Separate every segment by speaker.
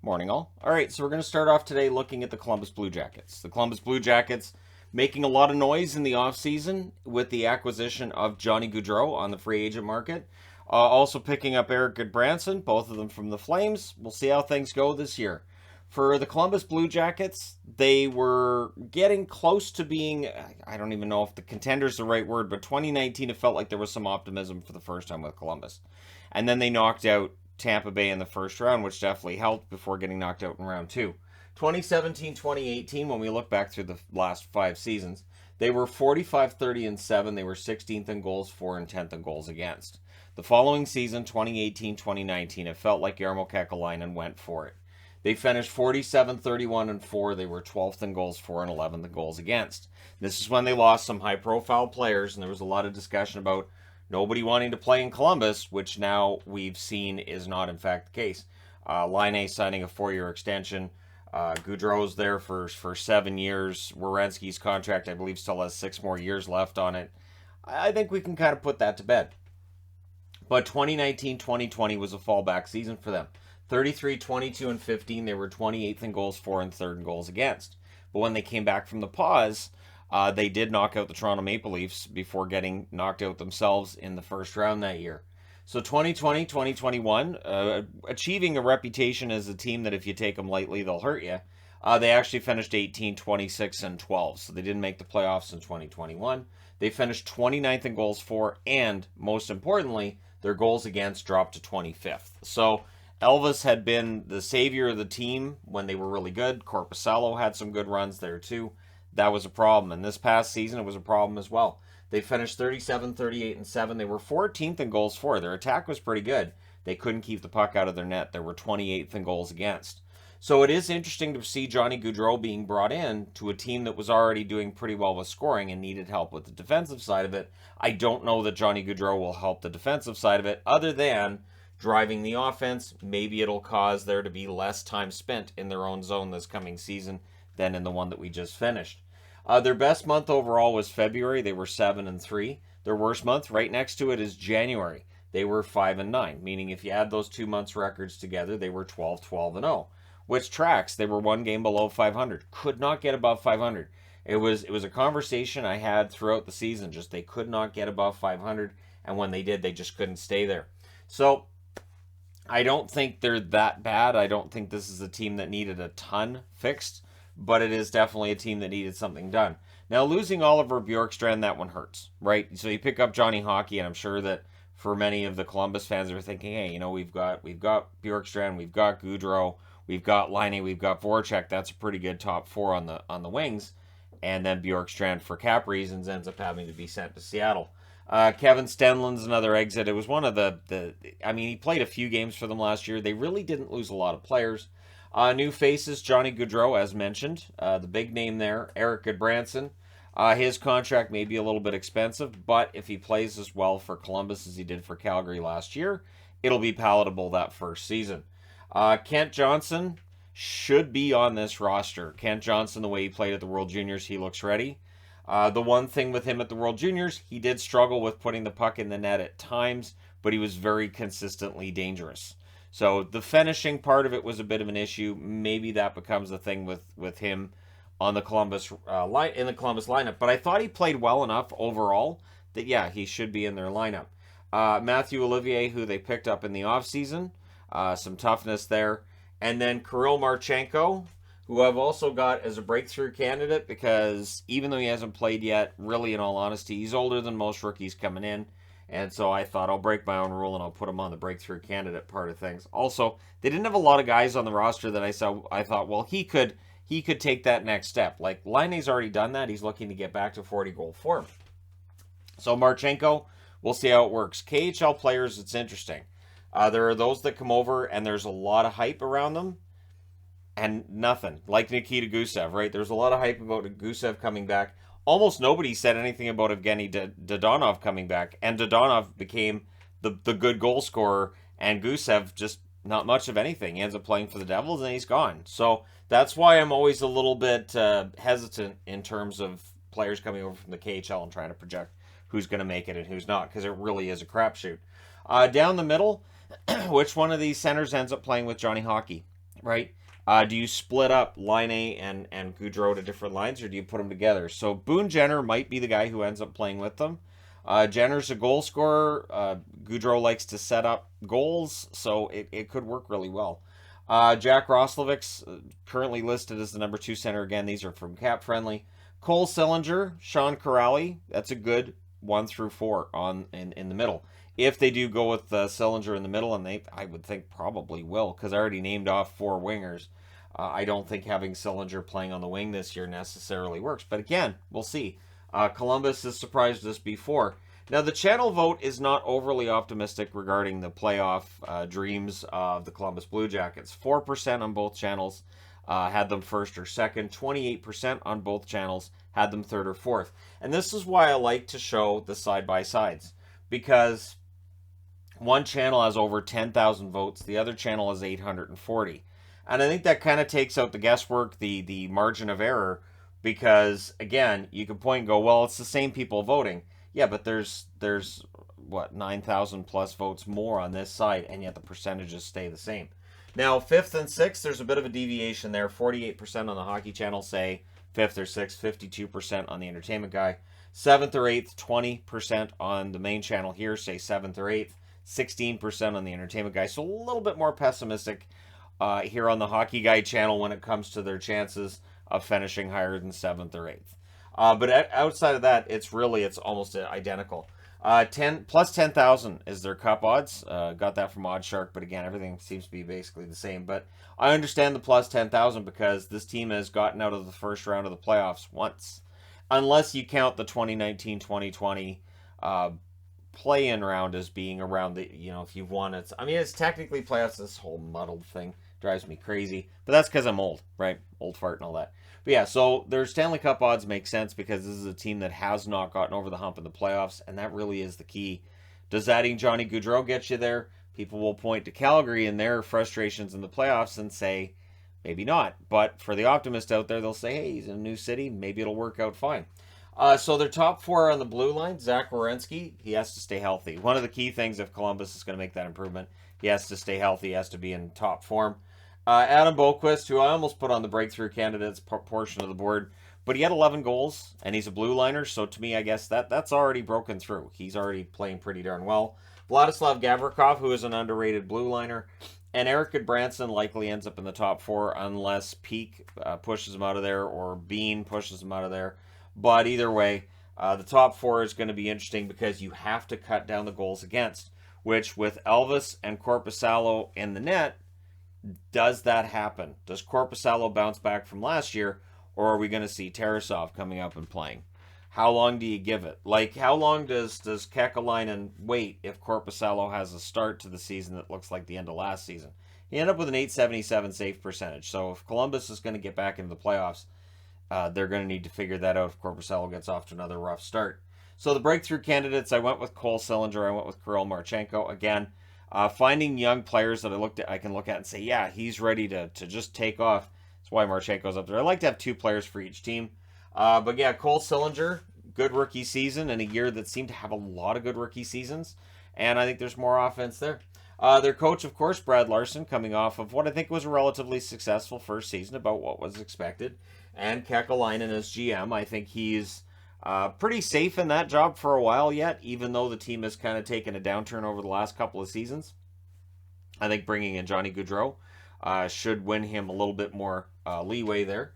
Speaker 1: Morning, all. All right, so we're going to start off today looking at the Columbus Blue Jackets. The Columbus Blue Jackets making a lot of noise in the offseason with the acquisition of Johnny Gaudreau on the free agent market. Also picking up Eric Goodbranson, both of them from the Flames. We'll see how things go this year. For the Columbus Blue Jackets, they were getting close to being, I don't even know if the contender is the right word, but 2019 it felt like there was some optimism for the first time with Columbus. And then they knocked out Tampa Bay in the first round, which definitely helped before getting knocked out in round two. 2017-2018, when we look back through the last 5 seasons, they were 45-30-7. They were 16th in goals for and 10th in goals against. The following season, 2018-2019, it felt like Jarmo Kekalainen went for it. They finished 47-31-4. They were 12th in goals for and 11th in goals against. This is when they lost some high-profile players, and there was a lot of discussion about nobody wanting to play in Columbus, which now we've seen is not in fact the case. Laine signing a 4-year extension. Gaudreau's there for 7 years. Werenski's contract, I believe, still has 6 more years left on it. I think we can kind of put that to bed. But 2019-2020 was a fallback season for them. 33-22-15, they were 28th in goals for and 3rd in goals against. But when they came back from the pause, they did knock out the Toronto Maple Leafs before getting knocked out themselves in the first round that year. So 2020-2021, achieving a reputation as a team that if you take them lightly, they'll hurt you. They actually finished 18-26-12, so they didn't make the playoffs in 2021. They finished 29th in goals for, and most importantly, their goals against dropped to 25th. So Elvis had been the savior of the team when they were really good. Korpisalo had some good runs there too. That was a problem. And this past season, it was a problem as well. They finished 37-38-7. They were 14th in goals for. Their attack was pretty good. They couldn't keep the puck out of their net. They were 28th in goals against. So it is interesting to see Johnny Gaudreau being brought in to a team that was already doing pretty well with scoring and needed help with the defensive side of it. I don't know that Johnny Gaudreau will help the defensive side of it other than driving the offense. Maybe it'll cause there to be less time spent in their own zone this coming season than in the one that we just finished. Their best month overall was February. They were 7-3. Their worst month, right next to it, is January. They were 5-9, meaning if you add those 2 months' records together, they were 12-12-0, which tracks. They were 1 game below 500. Could not get above 500. It was a conversation I had throughout the season. Just they could not get above 500, and when they did, they just couldn't stay there. So I don't think they're that bad. I don't think this is a team that needed a ton fixed, but it is definitely a team that needed something done. Now, losing Oliver Bjorkstrand, that one hurts, right? So you pick up Johnny Hockey, and I'm sure that for many of the Columbus fans are thinking, hey, you know, we've got Bjorkstrand, we've got Gaudreau, we've got Laine, we've got Voracek. That's a pretty good top 4 on the wings. And then Bjorkstrand, for cap reasons, ends up having to be sent to Seattle. Kevin Stenlund's another exit. It was one of he played a few games for them last year. They really didn't lose a lot of players. New faces, Johnny Gaudreau, as mentioned. The big name there, Eric Goodbranson. His contract may be a little bit expensive, but if he plays as well for Columbus as he did for Calgary last year, it'll be palatable that first season. Kent Johnson should be on this roster. Kent Johnson, the way he played at the World Juniors, he looks ready. The one thing with him at the World Juniors, he did struggle with putting the puck in the net at times, but he was very consistently dangerous. So the finishing part of it was a bit of an issue. Maybe that becomes a thing with him on the Columbus in the Columbus lineup. But I thought he played well enough overall that, yeah, he should be in their lineup. Matthew Olivier, who they picked up in the offseason, some toughness there. And then Kirill Marchenko, who I've also got as a breakthrough candidate because even though he hasn't played yet, really, in all honesty, he's older than most rookies coming in. And so I thought I'll break my own rule and I'll put him on the breakthrough candidate part of things. Also, they didn't have a lot of guys on the roster that I thought, well, he could take that next step. Like, Laine's already done that. He's looking to get back to 40-goal form. So Marchenko, we'll see how it works. KHL players, it's interesting. There are those that come over and there's a lot of hype around them and nothing. Like Nikita Gusev, right? There's a lot of hype about Gusev coming back. Almost nobody said anything about Evgeny Dodonov coming back, and Dodonov became the good goal scorer, and Gusev just not much of anything. He ends up playing for the Devils, and he's gone. So that's why I'm always a little bit hesitant in terms of players coming over from the KHL and trying to project who's going to make it and who's not, because it really is a crapshoot. Down the middle, which one of these centers ends up playing with Johnny Hockey? right? Do you split up Line and Goudreau to different lines, or do you put them together? So Boone Jenner might be the guy who ends up playing with them. Jenner's a goal scorer. Goudreau likes to set up goals, so it could work really well. Jack Roslovic's currently listed as the number 2 center. Again, these are from Cap Friendly. Cole Sillinger, Sean Corrali, that's a good 1 through 4 in the middle. If they do go with Sillinger in the middle, and I would think probably will, because I already named off 4 wingers. I don't think having Sillinger playing on the wing this year necessarily works. But again, we'll see. Columbus has surprised us before. Now, the channel vote is not overly optimistic regarding the playoff dreams of the Columbus Blue Jackets. 4% on both channels had them first or second. 28% on both channels had them third or fourth. And this is why I like to show the side-by-sides. Because one channel has over 10,000 votes. The other channel has 840. And I think that kind of takes out the guesswork, the margin of error. Because, again, you can point and go, well, it's the same people voting. Yeah, but there's what, 9,000 plus votes more on this side, and yet the percentages stay the same. Now, 5th and 6th, there's a bit of a deviation there. 48% on the Hockey Channel say 5th or 6th, 52% on the Entertainment Guy. 7th or 8th, 20% on the main channel here say 7th or 8th, 16% on the Entertainment Guy. So a little bit more pessimistic here on the Hockey Guy channel when it comes to their chances of finishing higher than 7th or 8th. But outside of that, it's almost identical. 10,000 is their cup odds. Got that from OddsShark, but again, everything seems to be basically the same. But I understand the plus 10,000 because this team has gotten out of the first round of the playoffs once, unless you count the 2019-2020 play-in round as being around the, if you've won it. I mean, it's technically playoffs. This whole muddled thing drives me crazy, but that's because I'm old, right? Old fart and all that. But yeah, so their Stanley Cup odds make sense because this is a team that has not gotten over the hump in the playoffs, and that really is the key. Does adding Johnny Gaudreau get you there? People will point to Calgary and their frustrations in the playoffs and say, maybe not. But for the optimist out there, they'll say, hey, he's in a new city. Maybe it'll work out fine. So their top 4 on the blue line, Zach Werenski, he has to stay healthy. One of the key things if Columbus is going to make that improvement, he has to stay healthy. He has to be in top form. Adam Boqvist, who I almost put on the breakthrough candidates portion of the board, but he had 11 goals, and he's a blue liner, so to me, I guess that's already broken through. He's already playing pretty darn well. Vladislav Gavrikov, who is an underrated blue liner, and Eric Goodbranson likely ends up in the top 4 unless Peak pushes him out of there or Bean pushes him out of there. But either way, the top 4 is going to be interesting because you have to cut down the goals against, which with Elvis and Korpisalo in the net, does that happen? Does Korpisalo bounce back from last year, or are we going to see Tarasov coming up and playing? How long do you give it? Like, how long does Kekalainen wait if Korpisalo has a start to the season that looks like the end of last season? He ended up with an .877 save percentage. So if Columbus is going to get back into the playoffs, they're going to need to figure that out if Korpisalo gets off to another rough start. So the breakthrough candidates, I went with Cole Sillinger. I went with Kirill Marchenko. Again, finding young players that I can look at and say, yeah, he's ready to just take off. That's why Marchenko's up there. I like to have 2 players for each team. But yeah, Cole Sillinger, good rookie season in a year that seemed to have a lot of good rookie seasons. And I think there's more offense there. Their coach, of course, Brad Larson, coming off of what I think was a relatively successful first season, about what was expected. And Kekalainen as GM, I think he's pretty safe in that job for a while yet, even though the team has kind of taken a downturn over the last couple of seasons. I think bringing in Johnny Gaudreau should win him a little bit more leeway there.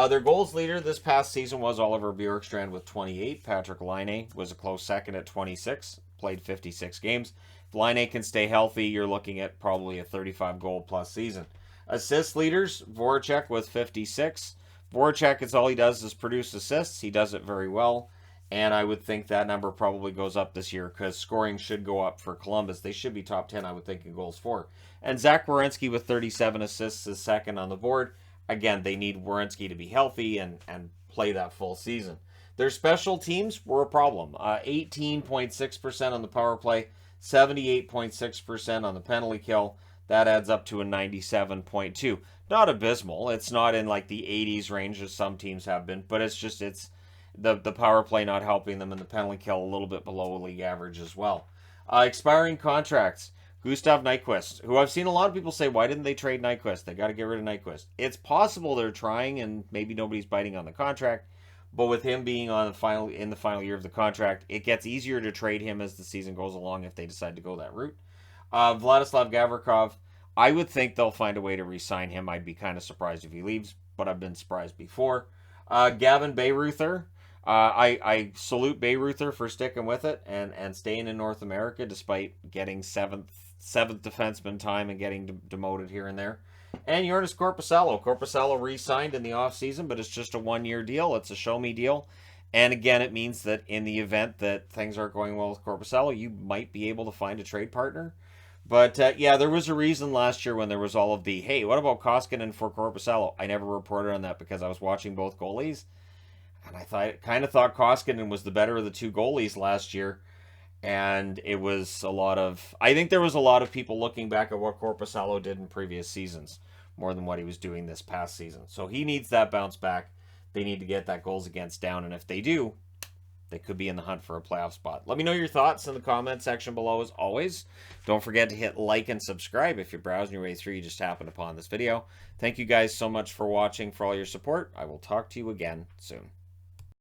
Speaker 1: Their goals leader this past season was Oliver Bjorkstrand with 28. Patrick Laine was a close second at 26, played 56 games. If Laine can stay healthy, you're looking at probably a 35-goal-plus season. Assist leaders, Voracek with 56. Voracek, it's all he does is produce assists. He does it very well, and I would think that number probably goes up this year because scoring should go up for Columbus. They should be top 10, I would think, in goals for. And Zach Werenski with 37 assists is second on the board. Again, they need Werenski to be healthy and play that full season. Their special teams were a problem. 18.6% on the power play, 78.6% on the penalty kill. That adds up to a 97.2. Not abysmal. It's not in like the 80s range as some teams have been, but it's the power play not helping them, and the penalty kill a little bit below league average as well. Expiring contracts. Gustav Nyquist, who I've seen a lot of people say, why didn't they trade Nyquist? They got to get rid of Nyquist. It's possible they're trying, and maybe nobody's biting on the contract. But with him being on in the final year of the contract, it gets easier to trade him as the season goes along if they decide to go that route. Vladislav Gavrikov, I would think they'll find a way to re-sign him. I'd be kind of surprised if he leaves, but I've been surprised before. Gavin Bayreuther, I salute Bayreuther for sticking with it and staying in North America despite getting seventh defenseman time and getting demoted here and there. And Jonas Korpisalo. Korpisalo re-signed in the offseason, but it's just a one-year deal. It's a show-me deal. And again, it means that in the event that things aren't going well with Korpisalo, you might be able to find a trade partner. But yeah, there was a reason last year when there was all of the, hey, what about Koskinen for Korpisalo? I never reported on that because I was watching both goalies. And I kind of thought Koskinen was the better of the two goalies last year. And it was I think there was a lot of people looking back at what Korpisalo did in previous seasons more than what he was doing this past season. So he needs that bounce back. They need to get that goals against down. And if they do, they could be in the hunt for a playoff spot. Let me know your thoughts in the comment section below as always. Don't forget to hit like and subscribe if you're browsing your way through. You just happened upon this video. Thank you guys so much for watching, for all your support. I will talk to you again soon.